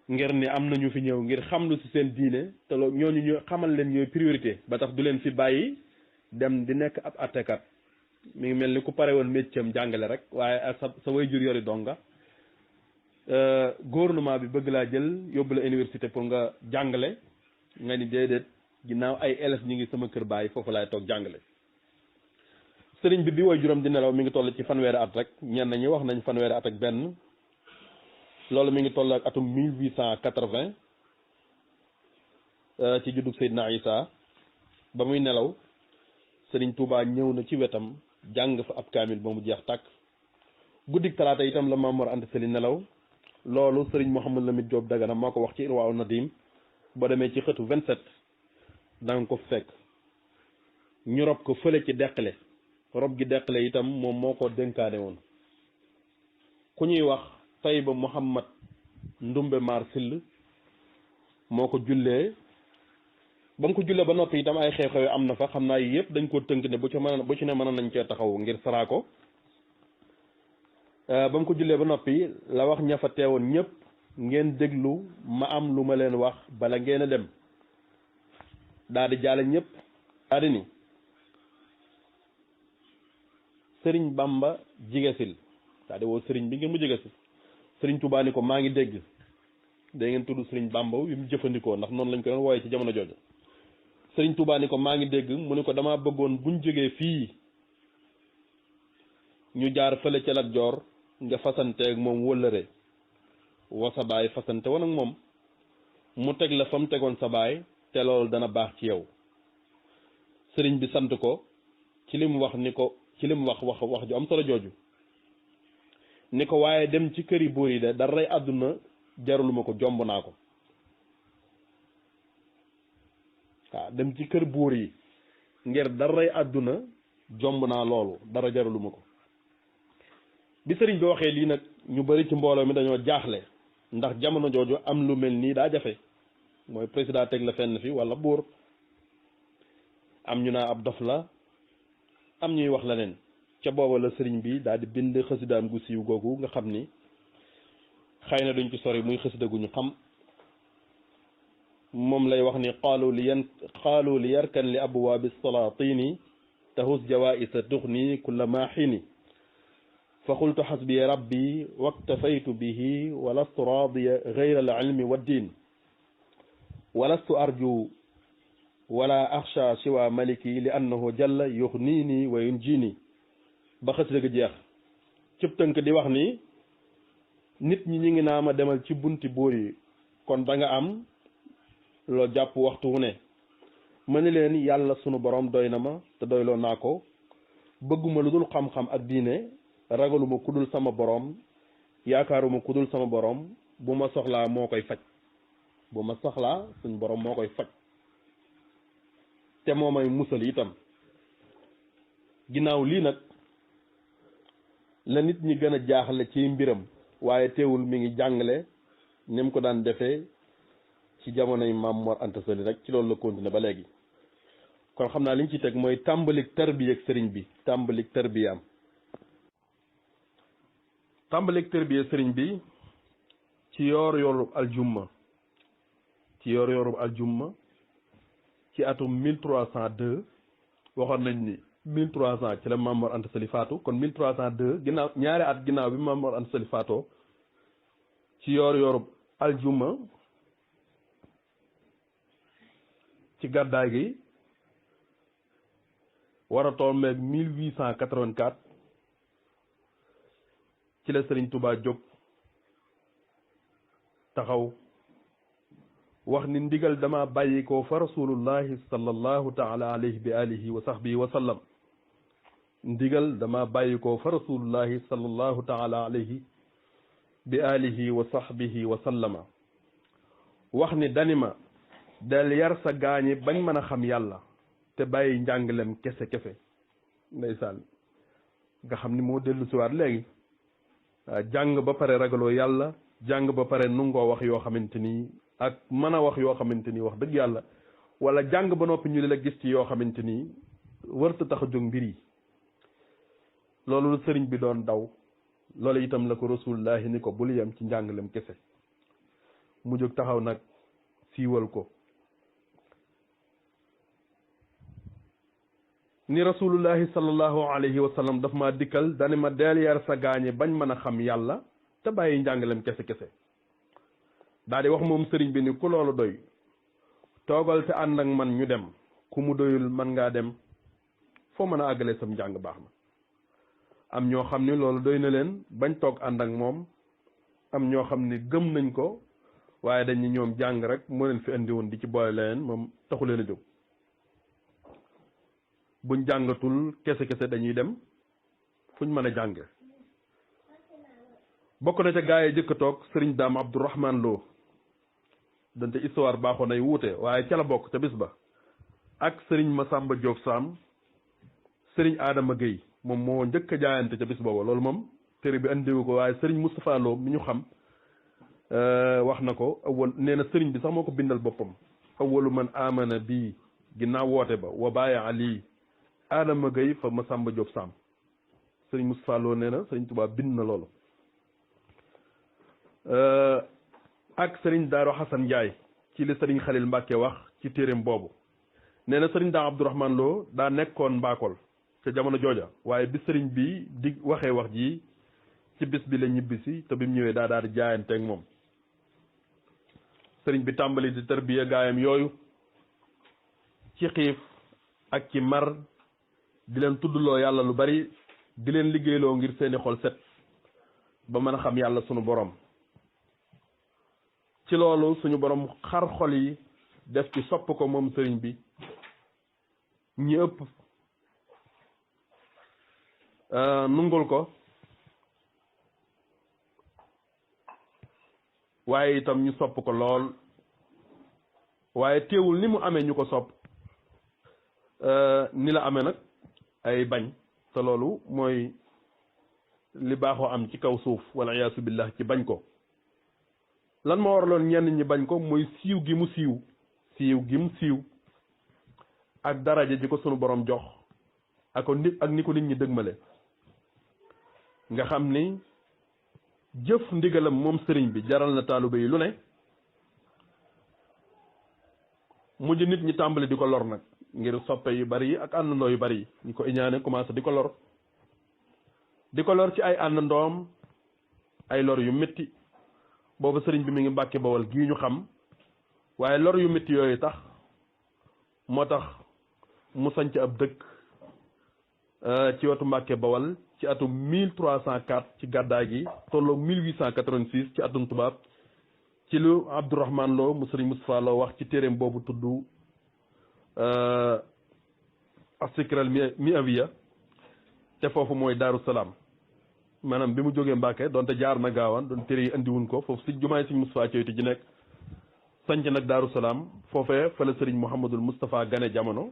ngir ni am nañu fi ñëw ngir xam lu ci seen diine te loolu ñooñu ñu xamal leen ñooy priorité ba tax du leen fi bàyyi dem di nekk ab attekat mi ngi mel ni ku pare woon métier jàngale rek waaye sa way jur yori donga gouvernement bi bëgg laa jël yóbbu la université pour nga jàngale nga ni déedéet ginnaaw ay élèves ñi ngi sama kër baay foofu laay toog jàngale sëriñ bi way juróom di nelaw mi ngi toll ci fanweeri at rek ñenn ñi wax nañ fanweeri at ak benn loolu mi ngi toll ak atum 1880 ci juddug Seydina Isa ba muy nelaw sëriñ Touba ñëw na ci wetam jàng fa ab kaamil ba mu jeex tàkk guddik talaata itam la Maam Mor Anta Sali nelaw loolu sëriñ Mouhamadou Lamine Diop Dagana moo ko wax ci Irwaa Nadim boo demee ci xëtu 27 da nga ko fekk ñu rob ko fële ci deqale rob gi deqale itam moom moo ko dénkaane woon ku ñuy wax Tayba Mouhamad Ndumbe Mar Sill moo ko jullee ba mu ko jullee ba noppi itam ay xew-xew am na fa xam naa yëpp dañ koo tënk ne bu ci ne mën nañ cee taxaw ngir saraa ko ba mu ko jullee ba noppi la wax ña fa teewoon ñëpp ngeen déglu ma am lu ma leen wax bala ngeen a dem daal di jaale ñëpp daal di ni sëriñ Bamba jigesil daal di woo sëriñ bi ngeen mu jigesil sëriñ Tuubaa ni ko maa ngi dégg da ngeen tudd sëriñ Bamba yu mu jëfandikoo ndax noonu lañ ko doon wooye ci jamono jooju sëriñ Tuubaa ni ko maa ngi dégg mu ni ko damaa bëggoon buñ jógee fii ñu jaar fële ca Lat Joor nga fasanteeg moom wëllëre wa sa baay fasante woon ak moom mu teg la fa mu tegoon sa baay te loolu dana baax ci yow sëriñ bi sant ko ci li mu wax ni ko ci li mu wax ju am solo jooju ni ko waaye dem ci këri buur yi de daray àdduna jaruluma ko jomb naa ko waaw dem ci kër buur yi ngir daray àdduna jomb naa loolu dara jaruluma ko bi sëriñ bi waxee lii nag ñu bari ci mbooloo mi dañoo jaaxle ndax jamono jooju am lu mel nii daa jafe mooy président teg la fenn fi wala buur am ñu naa ab dof la am ñuy wax leneen ca booba la sëriñ bi daal di bind xësidaam gu siiw googu nga xam ni xëy na duñ ci sori muy xësida gu ñu xam moom lay wax ni qaalu li yarkan li abwaabi salaatini tahus jawaisa tuxni kulla ma xiini fa qultu xasbi rabbi waktafaytu bihi walastu raadiya gayra al ilmi wa diin walastu arju wala axsha siwa maliki li annahu jalla yuxniini wa yunjiini ba xasida ga jeex cëb tënk di wax ni nit ñi ngi naa ma demal ci bunti buur yi kon da nga am loo jàpp waxtu wu ne ma ni leen yàlla sunu borom doy na ma te doyloo naa ko bëgguma lu dul xam-xam ak diine ragaluma ku dul sama borom yaakaaruma ku dul sama borom bu ma soxlaa moo koy faj bu ma soxlaa suñ borom moo koy faj te moo may musal itam ginnaaw lii nag la nit ñi gën a jaaxle ci mbiram waaye teewul mi ngi jàngale ni mu ko daan defee ci jamonoy Maam Mor Anta Sali rek ci loolu la continué ba léegi kon xam naa li ñu ci teg mooy tàmbalik tarbiya ak sëriñ bi tàmbalik tarbiyaam tàmbalik tarbiya sëriñ bi ci yoor yoorub aljumma ci atum 1302 waxoon nañ ni 1300 ci la Maam Mor Anta Sali faatu kon 1302 ginnaaw ñaari at ginnaaw bi Maam Mor Anta Sali faatoo ci yoor yoorub aljumma ci gàddaay gi war a tombeeg 1884 ci la Sëriñ Tuubaa jóg taxaw wax ni ndigal dama bàyyi ko fa rasulullahi sallallahu taala alayhi bi alihi wa sahbihi wa sallam ndigal dama bàyyi ko fa rasulullahi sallallahu taala alayhi bi alihi wa sahbihi wa sallama wax ni danima del yar sa gaañi bañ mën a xam yàlla te bàyyi njàngalem kese ndeysaan nga xam ni moo dellu siwaat léegi jàng ba pare ragaloo yàlla jàng ba pare nungoo wax yoo xamante ni ak mën a wax yoo xamante ni wax dëgg yàlla wala jàng ba noppi ñu la gis ci yoo xamante ni wërta tax a jóg mbir yi loolu lu sëriñ bi doon daw loolu itam la ko rasulullahi ni ko bul yem ci njàngalem kese mu jóg taxaw nag siiwal ko ni rasulullahi sallallahu alayhi wa sallam daf ma dikkal dani ma deel yar sa gaañe bañ mën a xam yàlla te bàyyi njàngalem kese daal di wax moom sëriñ bi ni ku loolu doy toogal te ànd ak man ñu dem ku mu doyul man ngaa dem foo mën a àggale sam njàng baax na am ñoo xam ni loolu doy na leen bañ toog ànd ak moom am ñoo xam ni gëm nañ ko waaye dañ ni ñoom jàng rek moo leen fi indi woon di ci boole leen moom taxu leen a jóg buñ jàngatul kese dañuy dem fuñ mën a jàng bokk na ca gaa yi jëkk a toog sëriñ Daam Abdourahman Lo dante histoire baaxoo nay wuute waaye ca la bokk ca bis ba ak sëriñ Masamba Diop Sam sëriñ Adama Gueye moom moo njëkk a jaayante ca bis booba loolu moom téere bi andiwu ko waaye sëriñ Moustapha Lo mi ñu xam wax na ko awal nee na sëriñ bi sax moo ko bindal boppam awalu man amana bii ginnaaw woote ba wa bàyyi ali Adama Gueye fa Masamba Diop Samb sëriñ Moustapha Lo nee na sëriñ Tuubaa bind na loolu ak sëriñ Daaro Xasan Njaay ci li sëriñ Xalil Mbàkke wax ci téeréem boobu nee na sëriñ Daam Abdourahman Lo daa nekkoon Mbakol ca jamono jooja waaye bi sëriñ bi di waxee wax ji ci bis bi la ñibbisi te bi mu ñëwee daa daal di jaayanteeg moom sëriñ bi tàmbali di tarbiya gaayam yooyu ci xiif ak ci mar di leen tuddloo yàlla lu bari di leen liggéeyloo ngir seeni xol set ba mën a xam yàlla sunu borom ci loolu suñu borom xar xol yi def ci sopp ko moom sëriñ bi ñi ëpp nungul ko waaye itam ñu sopp ko lool waaye teewul ni mu amee ñu ko sopp ni la amee nag ay bañ te loolu mooy li baaxoo am ci kaw suuf wala iyaasu billah ci bañ ko lan moo waraloon ñenn ñi bañ ko mooy siiw gi mu siiw ak daraja ji ko sunu borom jox ak ni ko nit ñi dëgmale nga xam ni jëf ndigalam moom sëriñ bi jaral na taalibe yi lu ne mujj nit ñi tàmbali di ko lor nag ngir soppe yu bari yi ak àndandoo yu bari yi ñu ko iñaane commencé di ko lor ci ay àndandoom ay lor yu métti boobu sëriñ bi mi ngi Mbàkke Bawol gii ñu xam waaye lor yu métti yooyu tax moo tax mu sanc ab dëkk ci wetu Mbàkke Bawol ci atum 1304 ci gàddaay gi tolloog 1886 ci atum tubaab ci lu Abdourahman Lo mu sëriñ Moustapha Lo wax ci téeréem boobu tudd asikral mi aviya te foofu mooy Daaru Salaam maanaam bi mu jógee Mbàkke donte jaar na gaawaan doon téere yi andiwuñ ko foofu si jumaay sëriñ Moustapha Coyti ji nekk sanc nag Daaru Salaam foofee fa la sëriñ Mouhamadul Moustapha gane jamono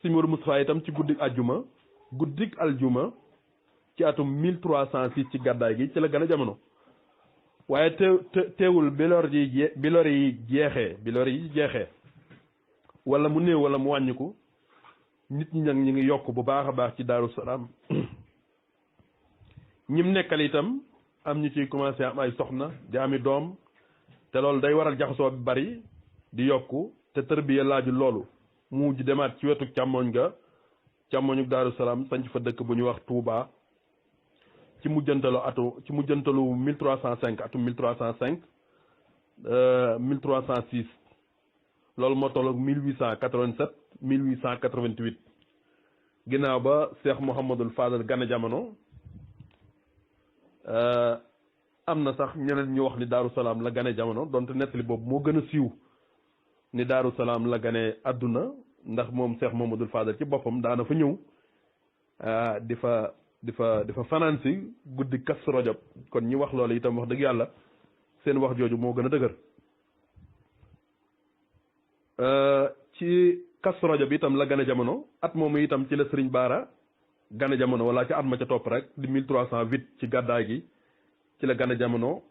sëriñ Modou Moustapha itam ci guddik aljuma ci atum 1306 ci gàddaay gi ci la gane jamono waaye teewul bi lor yi jeexee wala mu néew wala mu wàññiku nit ñi nag ñi ngi yokk bu baax a baax ci Daaru Salaam ñim nekkal itam am ñu ciy commencé am ay soxna di ami doom te loolu day waral jaxasoo bi bari di yokku te tërbiya laaju loolu mu mujj demaat ci wetu càmmoñu Daaru Salaam sanc fa dëkk bu ñu wax Touba ci mujjantalu 1305 atum 1305 1306 loolu moo tolloog 1887 1888 ginnaaw ba Cheikh Mouhamadul Fadal gane jamono am na sax ñeneen ñu wax ni Daaru Salaam la gane jamono donte nettali boobu moo gën a siiw ni Daaru Salaam la gane àdduna ndax moom Cheikh Mouhamadul Fadal ci boppam daana fa ñëw di fa fanaan si guddi Kazu Rajab kon ñi wax loolu itam wax dëgg yàlla seen wax jooju moo gën a dëgër ci Kazu Rajab itam la gane jamono at moomu itam ci la Sëriñ Baara gane jamono wala ci at ma ca topp rek di 1308 ci gàddaay gi ci la gane jamono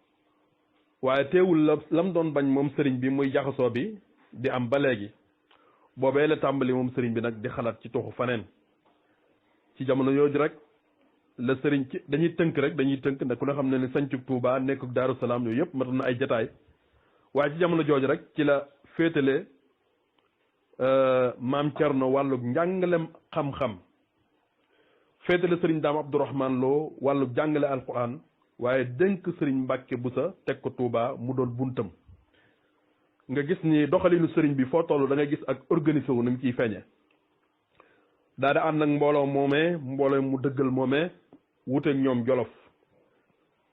waaye teewul lam doon bañ moom sëriñ bi muy jaxasoo bi di am ba léegi boobee la tàmbali moom sëriñ bi nag di xalaat ci toxu faneen ci jamono yooju rek la sëriñ ci dañuy tënk ndax ku ne xam ne ni sancug Touba nekkug Daaru Salaam yooyu yëpp matoon na ay jataay waaye ci jamono jooju rek ci la féetale maam Cerno wàllug njàngalem xam-xam féetale sëriñ Daam Abdourahman Lo wàllug jàngale alquran waaye dénk sëriñ Mbàkke Busa teg ko Touba mu doon buntam nga gis ni doxalinu sëriñ bi foo toll da ngay gis ak organisé wu ni mu ciy feeñe daa da ànd nag mbooloo mu dëggal moomee wuteeg ñoom jolof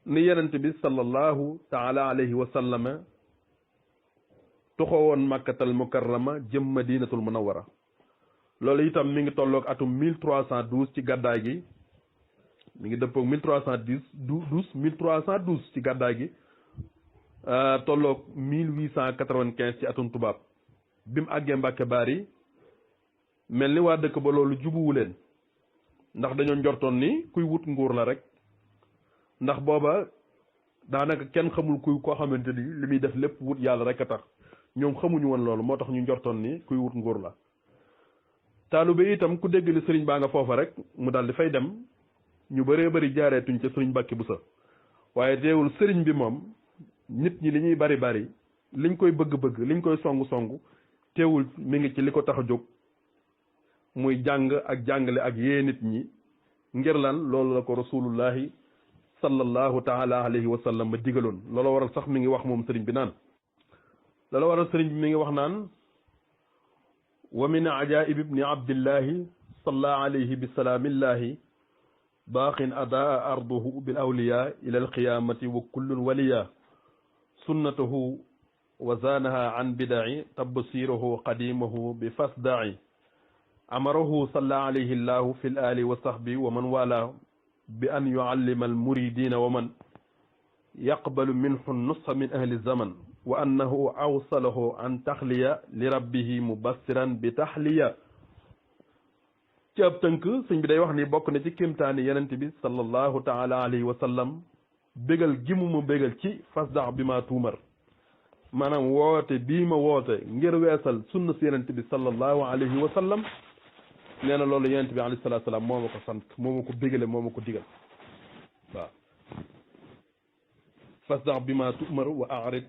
ni yenente bi sallallahu taala alayhi wa sallama tuxoo woon makkatal mukarrama jëm madinatul munawwara loolu itam mi ngi tolloog atum 1312 ci gàddaay gi mi ngi dëppoog 1312 ci gàddaay gi tolloog 1895 ci atum tubaab bi mu àggee Mbàkke Baari mel ni waa dëkk ba loolu jubuwu leen ndax dañoo njortoon ni kuy wut nguur la rek ndax booba daanaka kenn xamul kuy koo xamante ni li muy def lépp wut yàlla rek a tax ñoom xamuñu woon loolu moo tax ñu njortoon ni kuy wut nguur la taalibe itam ku dégg ni sëriñ baa nga foofa rek mu daal di fay dem ñu bëree bëri jaareetuñ ca sëriñ Mbàkke Buso waaye teewul sëriñ bi moom nit ñi li ñuy bari bari liñ koy bëgg-bëgg liñ koy songu teewul mi ngi ci li ko tax a jóg muy jàng ak jàngale ak yee nit ñi ngir lan loolu la ko rasulullahi sallallahu taala alayhi wa sallam ma digaloon loolu waral sax mi ngi wax moom sëriñ bi naan loolu waral sëriñ bi mi ngi wax naan wa min ajaib ibni abdillahi salla alayhi bi salaamillahi baaqin adaa arduhu bil awliya ila alqiyamati wa kullun waliya sunnatahu wa zaanaha an bidaci tabsiruhu qadimahu bi fasdaci amarahu salla alayhi llahu fi l ali wa sahbi wa man wala bi an yuallima almuridina wa man yaqbalu minhu nusxa min ahli zaman wa annahu awsalahu an taxliya li rabbihi mubassiran bi taxliya ci ab tënk sëñ bi day wax ni bokk na ci kéemtaani yenente bi sallallahu taala alayhi wa sallam bégal gi mu ma bégal ci fasdax bi ma tuumar maanaam woote bii ma woote ngir weesal sunna si yenente bi sallallahu alayhi wa sallam nee na loolu yenente bi alayhi salaatu salaam moo ma ko sant moo ma ko bégale moo ma ko digal waaw fasdax bi ma tuumar wa arid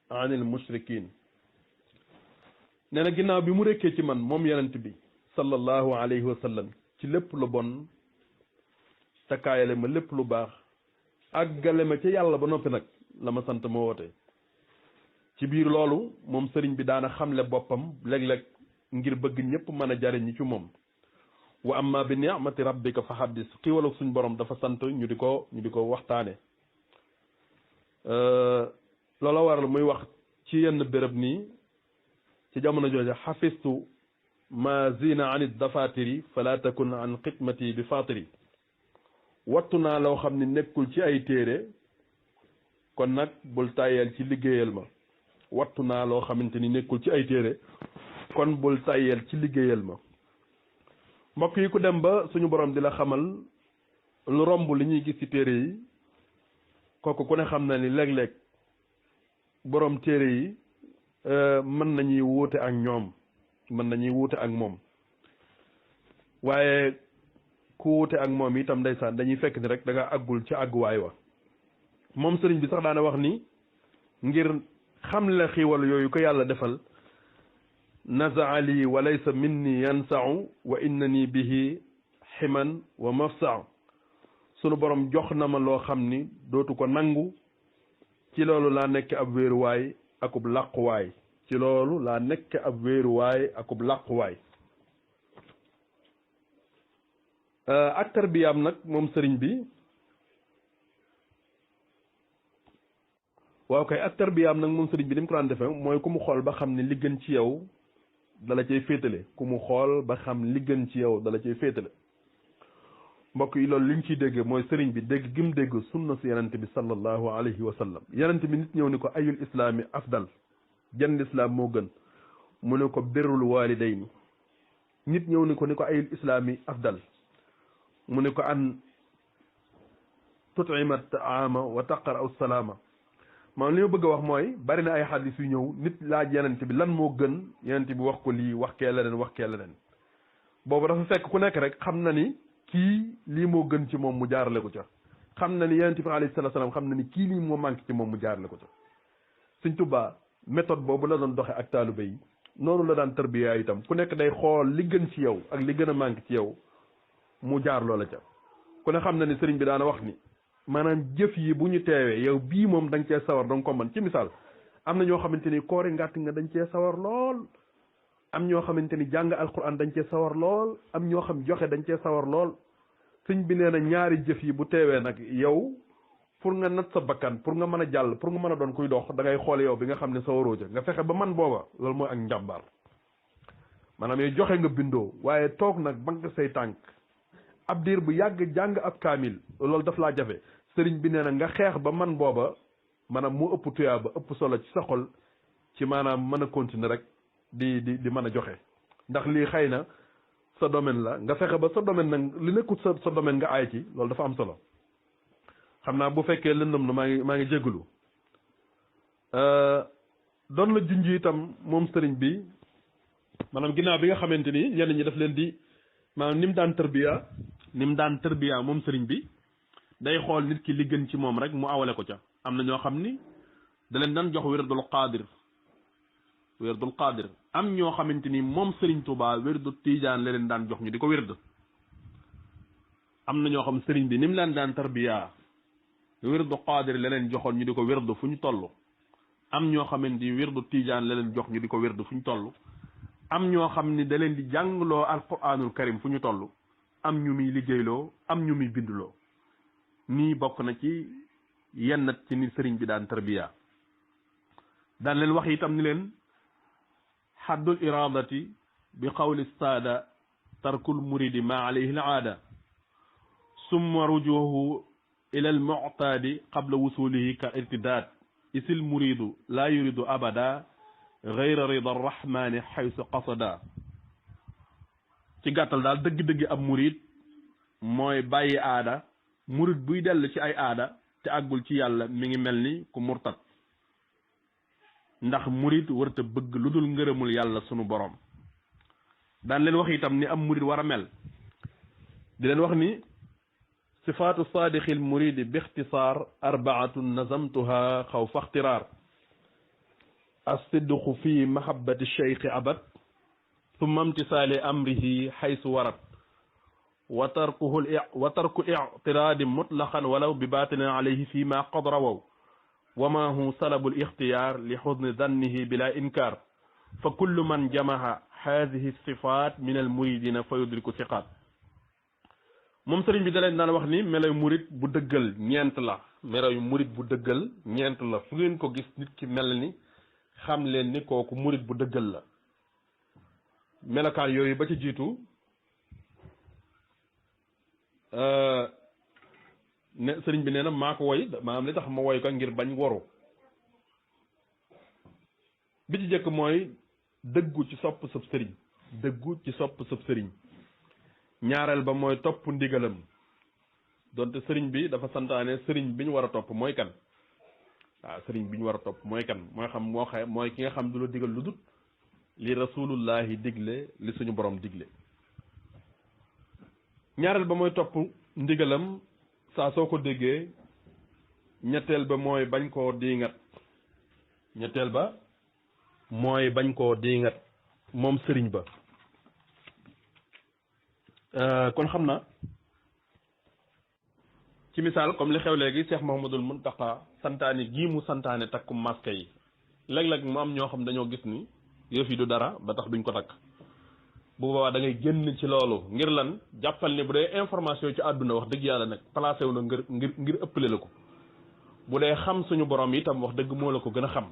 anil mushrikin nee na ginnaaw bi mu rekkee ci man moom yenente bi sallallahu alayhi wa sallam ci lépp lu bon takkaayale ma lépp lu baax àggale ma ca yàlla ba noppi nag la ma sant ma woote ci biir loolu moom sëriñ bi daana xamle boppam léeg-léeg ngir bëgg ñëpp mën a jariñi ci moom wa amma bi ni'mati rabbika fa haddis xiiwal ak suñ borom dafa sant ñu di ko waxtaane loola waral muy wax ci yenn béréb nii ci jamono jooju xafistu ma zina an dafatiri fala takun an xidmati bi fatiri wattu naa loo xam ne nekkul ci ay téere kon nag bul tàyyeel ci liggéeyal ma wattu naa loo xamante ni nekkul ci ay téere kon bul tàyyeel ci liggéeyal ma mbokk yi ku dem ba suñu borom di la xamal lu romb li ñuy gis ci téere yi kooku ku ne xam na ni léeg-léeg borom téere yi mën nañuy wuute ak ñoom mën nañuy wuute ak moom waaye ku wuute ak moom itam ndeysaan dañuy fekk ni rek da nga àggul ci àgguwaay wa moom sëriñ bi sax daana wax ni ngir xam la xiiwal yooyu ko yàlla defal nazaali wa laysa minni yansau wa innani bihi ximan wa mafsau sunu borom jox na ma loo xam ni dootu ko nangu ci loolu laa nekk ab wéeruwaay akub làquwaay ci loolu laa nekk ab wéeruwaay akub làquwaay ak tarbiyaam nag moom sëriñ bi waaw kay ak tarbiyaam nag moom sëriñ bi ni mu ko daan defee mooy ku mu xool ba xam ne li gën ci yow dala cay féetale ku mu xool ba xam li gën ci yow dala cay féetale mbokk yi loolu li ñu ciy dégg mooy sëriñ bi dégg gim dégg sunna si yenente bi sallallahu alayhi wa sallam yenente bi nit ñëw ni ko ayul islaami afdal jan lislaam moo gën mu ne ko birrul walidayni nit ñëw ni ko ayul islaami afdal mu ne ko an tut'ima taama wa taqra aw salaama maanaam li ma bëgg a wax mooy bari na ay xadis yu ñëw nit laaj yenente bi lan moo gën yenente bi wax ko lii wax kee leneen boobu dafa fekk ku nekk rek xam na ni kii lii moo gën ci moom mu jaarale ko ca xam na ni yenente bi alayhi salaam xam na ni kii lii moo manqué ci moom mu jaarale ko ca Sëñ Tuubaa méthode boobu la doon doxe ak taalibe yi noonu la daan tarbiya itam ku nekk day xool li gën ci yow ak li gën a manqué ci yow mu jaar loola ca ku ne xam na ni sëriñ bi daana wax ni maanaam jëf yi bu ñu teewee yow bii moom da nga cee sawar da nga ko mën ci misaal am na ñoo xamante ni koori ngàtt nga dañ cee sawar lool am ñoo xamante ni jàng alquran dañ cee sawar lool am ñoo xam joxe dañ cee sawar lool sëñ bi nee na ñaari jëf yi bu teewee nag yow pour nga nat sa bakkan pour nga mën a jàll pour nga mën a doon kuy dox da ngay xool yow bi nga xam ne sawaroo ja nga fexe ba man booba loolu mooy ak njàmbaar maanaam yow joxe nga bindoo waaye toog nag banque say tànk ab diir bu yàgg jàng ab kaamil loolu daf laa jafe sëriñ bi nee na nga xeex ba man booba maanaam mu ëpp tuyaa ba ëpp solo ci sa xol ci maanaam mën a continuer rek di mën a joxe ndax lii xëy na sa domaine la nga fexe ba sa domaine nag li nekkut sa domaine nga aay ci loolu dafa am solo xam naa bu fekkee lëndëm na maa ngi jégalu doon la junj itam moom sëriñ bi maanaam ginnaaw bi nga xamante ni ñenn ñi daf leen di maanaam ni mu daan tërbiya moom sëriñ bi day xool nit ki li gën ci moom rek mu awale ko ca am na ñoo xam ni da leen daan jox wérdul qaadir am ñoo xamante ni moom sëriñ Tuubaa wérdu tiijaan la leen daan jox ñu di ko wérd am na ñoo xam sëriñ bi ni mu leen daan tarbiya wérdu qaadir la leen joxoon ñu di ko wérd fu ñu toll am ñoo xamante ni wérdu tiijaan la leen jox ñu di ko wérd fu ñu toll am ñoo xam ni da leen di jàngloo alquranul karim fu ñu toll am ñu muy liggéeyloo am ñu muy binduloo nii bokk na ci yenn ci ni sëriñ bi daan tarbiya daan leen wax itam ni leen xaddul iradati bi qawli saada tarkul muridi ma alayhi al aada summa rujuhu ila al mu'taadi qabla wusulihi ka irtidaad isil muridu laa yuridu abada gayra rida arrahmani xaysu qasada ci gàttal daal dëgg-dëgg ab murid mooy bàyyi aada murid buy dellu ci ay aada te àggul ci yàlla mi ngi mel ni ku murtat ndax murid warta bëgg lu dul ngërëmul yàlla sunu borom daan leen wax itam ni am murid war a mel di leen wax ni sifaatu saadiqil muridi bi ixtisaar arbaatun nazamtuha xawfa ixtiraar as-sidqu fi mahabbati cheikhi abad summa imtisaali amrihi xaysu warat wa tarku ictiraadi mutlaqan walaw bi baatinin alayhi fi ma qad rawaw wa ma hu salabu lixtiyaar li xusni dannihi bila inkaar fa kullu man jamaha haadihi sifaat min al muridina fa yudriku siqaat moom sëriñ bi da leen daan wax ni meloy murid bu dëggal ñeent la meloy murid bu dëggal ñeent la fu ngeen ko gis nit ki mel ni xam leen ni kooku murid bu dëggal la melokaan yooyu ba ci jiitu ne sëriñ bi nee na maa ko woy maanaam li tax ma woy ko ngir bañ waru bi ci jëkk mooy dëggu ci sopp sab sëriñ dëggu ci sopp sab sëriñ ñaareel ba mooy topp ndigalam donte sëriñ bi dafa santaane sëriñ bi ñu war a topp mooy kan waaw sëriñ bi ñu war a topp mooy kan mooy ki nga xam du la digal lu dut li rasulullahi digle li suñu borom digle ñaareel ba mooy topp ndigalam saa soo ko déggee ñetteel ba mooy bañ koo diingat moom sëriñ ba kon xam na ci misaal comme li xew léegi Cheikh Mouhamadoul Mountakha santaane gii mu santaane takku masque yi léeg-léeg mu am ñoo xam dañoo gis ni yëf yi du dara ba tax duñ ko takk bu boobaa da ngay génn ci loolu ngir lan jàppal ne bu dee information ci àdduna wax dëgg yàlla nag placé wu la ngir ëppale la ko bu dee xam suñu borom itam wax dëgg moo la ko gën a xam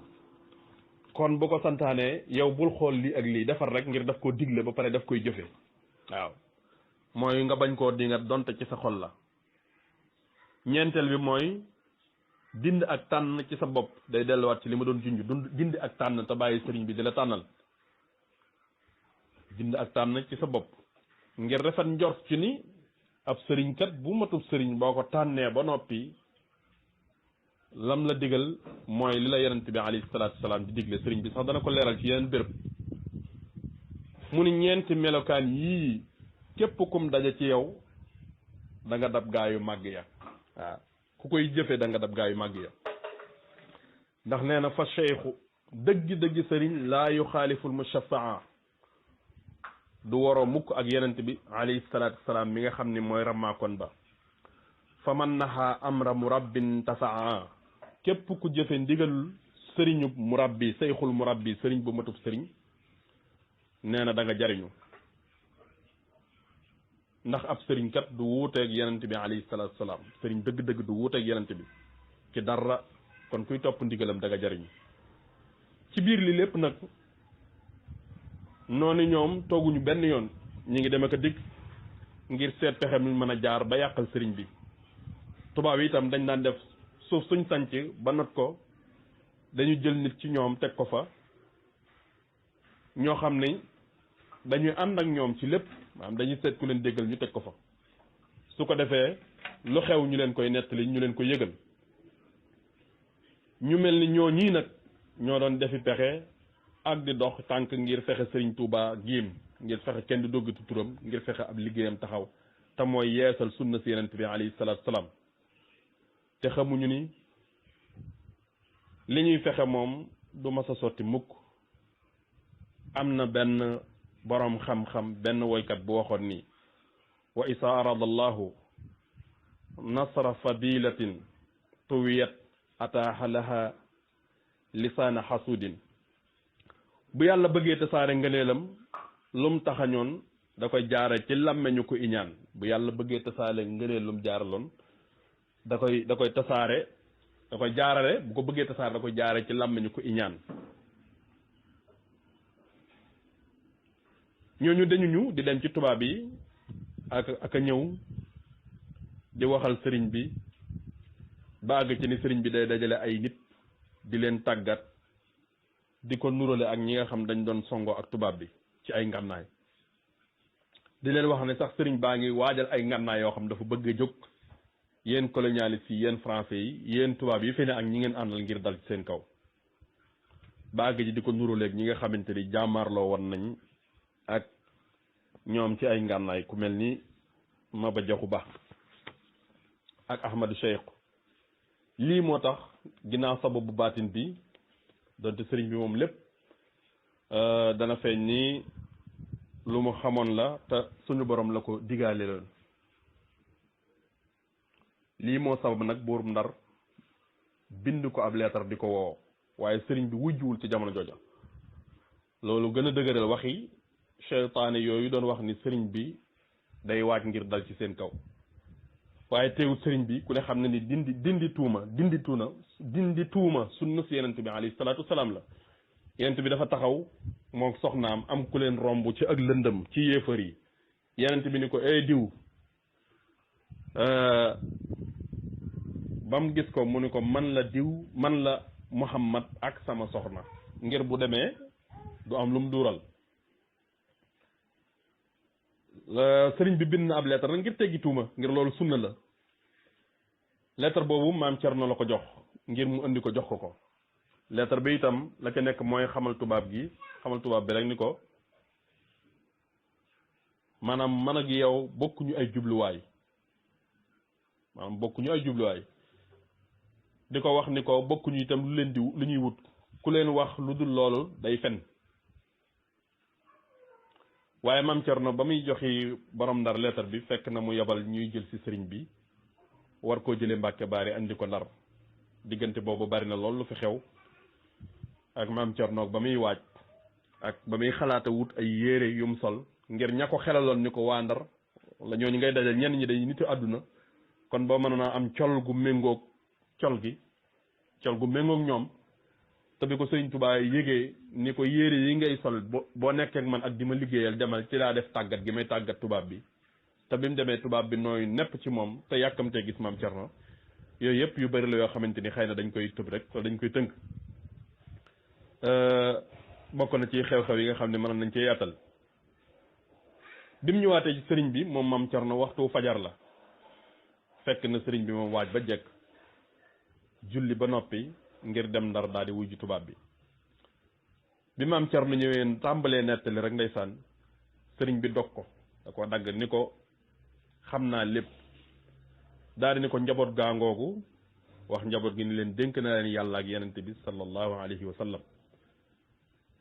kon bu ko santaanee yow bul xool lii ak lii defar rek ngir daf koo digle ba pare daf koy jëfee waaw mooy nga bañ koo di nga donte ci sa xol la ñeenteel bi mooy dind ak tànn ci sa bopp day delluwaat ci li ma doon junj dind ak tànn te bàyyi sëriñ bi di la tànnal dind ak tànn ci sa bopp ngir rafet njort ci ni ab sëriñ kat bu matub sëriñ boo ko tànnee ba noppi lam la digal mooy li la yonent bi alayhi salaatu salaam di digle sëriñ bi sax dana ko leeral ci yeneen béréb mu ni ñeenti melokaan yii képp kum daje ci yow da nga dab gaa yu màgg ya waaw ku koy jëfe da nga dab gaa yu màgg ya ndax nee na fa cheikhu dëgg-dëgg sëriñ laa yuxaaliful mushafaa du waroo mukk ak yenent bi alayhi salaatu wasalaam mi nga xam ni mooy rammaakoon ba fa man naxaa amra murabbin tasaa képp ku jëfe ndigalul sëriñu murabbi seyxul murabbi sëriñ bu matub sëriñ nee na da nga jariñu ndax ab sëriñ kat du wuuteeg yenent bi alayhi salaatu wasalaam sëriñ dëgg-dëgg du wuuteeg yenent bi ci dara kon kuy topp ndigalam da nga jariñu ci biir li lépp nag noonu ñoom tooguñu benn yoon ñi ngi dem ak a dikk ngir seet pexe mi mën a jaar ba yàqal sëriñ bi tubaab yi itam dañ daan def suuf suñ sanc ba not ko dañu jël nit ci ñoom teg ko fa ñoo xam ne dañuy ànd ak ñoom ci lépp maanaam dañuy seet ku leen déggal ñu teg ko fa su ko defee lu xew ñu leen koy nettali ñu leen ko yëgal ñu mel ni ñoo ñii nag ñoo doon defi pexe ak di dox tànk ngir fexe sëriñ Touba giim ngir fexe kenn du doggatu turam ngir fexe ab liggéeyam taxaw te mooy yeesal sunna si yonent bi alayhi salaatu salaam te xamuñu ni li ñuy fexe moom du mas a sotti mukk. am na benn boroom xam-xam benn woykat bu waxoon ni wa isa arada allahu nasra fadilatin tuwiyat ataaha laha lisaana xasudin bu yàlla bëggee tasaare ngëneelam lum taxañoon da koy jaare ci làmmeñu ko iñaan bu yàlla bëggee tasaare ngëneel lum jaaraloon da koy tasaare da koy jaarale bu ko bëggee tasaare da koy jaare ci làmmeñu ko iñaan ñooñu dañu ñu di dem ci tubaab yi ak a ñëw di waxal sëriñ bi ba àgg ci ni sëriñ bi day dajale ay nit di leen tàggat di ko nurale ak ñi nga xam dañ doon songoo ak tubaab bi ci ay ngànnaay di leen wax ne sax sëriñ baa ngi waajal ay ngànnaay yoo xam dafa bëgg a jóg yéen colonialiste yi yéen français yi yéen tubaab yi fi ne ak ñi ngeen àndal ngir dal ci seen kaw ba àgg ji di ko nuraleeg ñi nga xamante ni jàmmaarloo woon nañ ak ñoom ci ay ngànnaay ku mel ni Maba Jaxu Ba ak Ahmadou Cheikh lii moo tax ginnaaw sababu baatin bi donte sëriñ bi moom lépp dana feeñ ni lu mu xamoon la te suñu borom la ko digaale loon lii moo sabab nag buurum Ndar bind ko ab leetar di ko woo waaye sëriñ bi wujjuwul ci jamono jooja loolu gën a dëgëral waxi seytaane yooyu doon wax ni sëriñ bi day waaj ngir dal ci seen kaw waaye teewut sëriñ bi ku ne xam ne ni dindi tuuma sunna si yenent bi alayhi salaatu wasalaam la yenent bi dafa taxaw moom soxnaam am ku leen romb ci ak lëndëm ci yéefar yi yenent bi ni ko diw ba mu gis ko mu ni ko man la Muhammad ak sama soxna ngir bu demee du am lu mu duural sëriñ bi bind na ab lettre ngir teggi tuuma ngir loolu sunna la lettre boobu maam Cerno la ko jox ngir mu indi ko jox ko lettre bi itam la ca nekk mooy xamal tubaab bi rek ni ko maanaam man ak yow bokkuñu ay jubluwaay di ko wax ni ko bokkuñu itam lu ñuy wut ku leen wax lu dul loolu day fen waaye maam Cerno ba muy joxi borom Ndar lettre bi fekk na mu yebal ñuy jël ci sëriñ bi war koo jëlee Mbàkke Baari andi ko Ndar diggante boobu bari na lool lu fi xew ak maam Cerno ba muy waaj ak ba muy xalaata wut ay yére yum sol ngir ña ko xelaloon ni ko waa Ndar la ñooñu ngay dajal ñenn ñi day nitu àdduna kon boo mënoon a am col gu méngoog ñoom te bi ko sëriñ Tuubaa yégee ni ko yére yi ngay sol boo nekkee ak man ak di ma liggéeyal demal ci laa def tàggat gi may tàggat tubaab bi te bi mu demee tubaab bi nooy nepp ci moom te yàkkamtee gis maam Cerno yooyu yëpp yu bari la yoo xamante ni xëy na dañ koy tëb rek wala dañ koy tënk bokk na ci xew-xew yi nga xam ne mën nañ cee yaatal bi mu ñëwaatee ci sëriñ bi moom maam Cerno waxtu fajar la fekk na sëriñ bi moom waaj ba jekk julli ba noppi ngir dem Ndar daal di wujju tubaab bi maam Cerno ñëwee tàmbalee nettali rek ndeysaan sëriñ bi dog ko da ko dagg ni ko xam naa lépp daal di ni ko njaboot gaangoogu wax njaboot gi ni leen dénk na leen yàlla ak yenente bi sallallahu alayhi wa sallam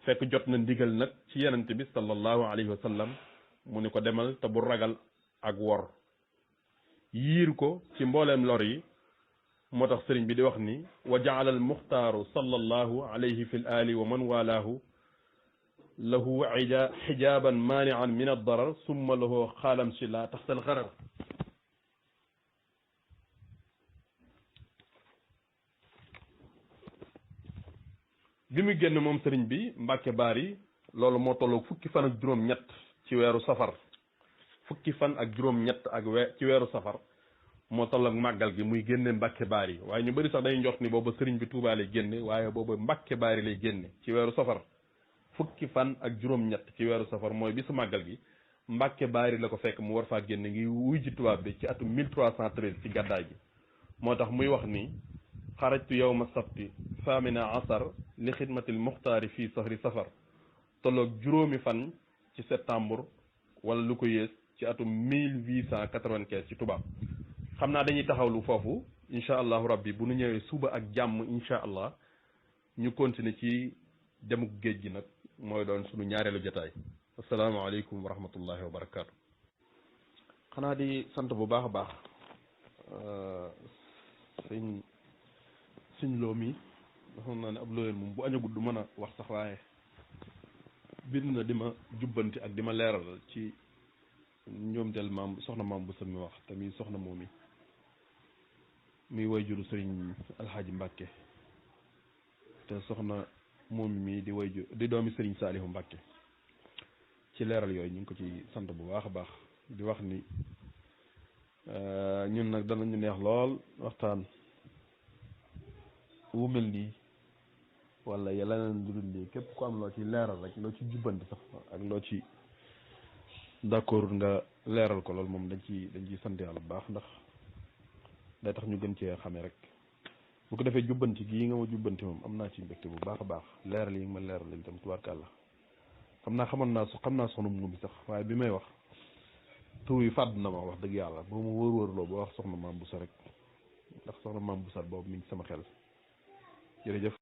fekk jot na ndigal nag ci yenente bi sallallahu alayhi wa sallam mu ni ko demal te bu ragal ak wor yiir ko ci mbooleem lor yi moo tax sëriñ bi di wax ni wa jaala al muxtaaru sallallahu alayhi fi l ali wa man walaahu lahu xijaaban maanian min addarar summa lahu xaalam si la taxta al xarar bi mu génn moom sëriñ bi Mbàkke Baari loolu moo tolloog fukki fan ak juróom-ñett ci weeru safar fukki fan ak juróom-ñett ci weeru safar moo toll ak màggal gi muy génne Mbàkke Baari waaye ñu bëri sax dañuy njort ni booba sëriñ bi Tuubaa lay génne waaye booba Mbàkke Baari lay génne ci weeru safar fukki fan ak juróom-ñett ci weeru safar mooy bisu màggal gi Mbàkke Baari la ko fekk mu war faa génne ngi wuy ji tubaab bi ci atum 1313 ci gàddaay gi moo tax muy wax ni xarajtu yawma sabti famina asar li xidmatil muxtaari fii sahri safar tolloog juróomi fan ci septembre wala lu ko yées ci atum 1895 ci tubaab xam naa dañuy taxawlu foofu incha allahu rabbi bu nu ñëwee suba ak jàmm incha allah ñu continuer ci demuk géej gi nag mooy doon sunu ñaareelu jotaay asalaamaaleykum wa rahmatullahi wa barakaatu. xanaa di sant bu baax a baax sëñ loo mi xam naa ne ab looyeen moom bu añagut du mën a wax sax waaye bind na di ma jubbanti ak di ma leeral ci ñoom del maam soxna maam bu sa mi wax te muy soxna moom mi muy way juru sëriñ alxaaji Mbàkke te soxna moom mi di way jur di doomi sëriñ Saalihu Mbàkke ci leeral yooyu ñu ngi ko ci sant bu baax a baax di wax ni ñun nag danañu neex lool waxtaan wu mel nii wala leneen lu dul lii képp ku am loo ci leeral rek loo ci jubbanti sax ak loo ci d'accord nga leeral ko loolu moom dañ ciy sant yàlla bu baax ndax day tax ñu gën cee xamee rek bu ko defee jubbanti gii nga ma jubbanti moom am naa ci mbégte bu baax a baax leeral yi nga ma leeral lañ tam tubaarkàlla xam naa xam naa soxna moom bi sax waaye bi may wax tur yi fàdd na ma wax dëgg yàlla boo ma wóor-wóorloo ba wax soxna maam bu sa rek ndax soxna maam bu sa boobu mi ngi sama xel jërëjëf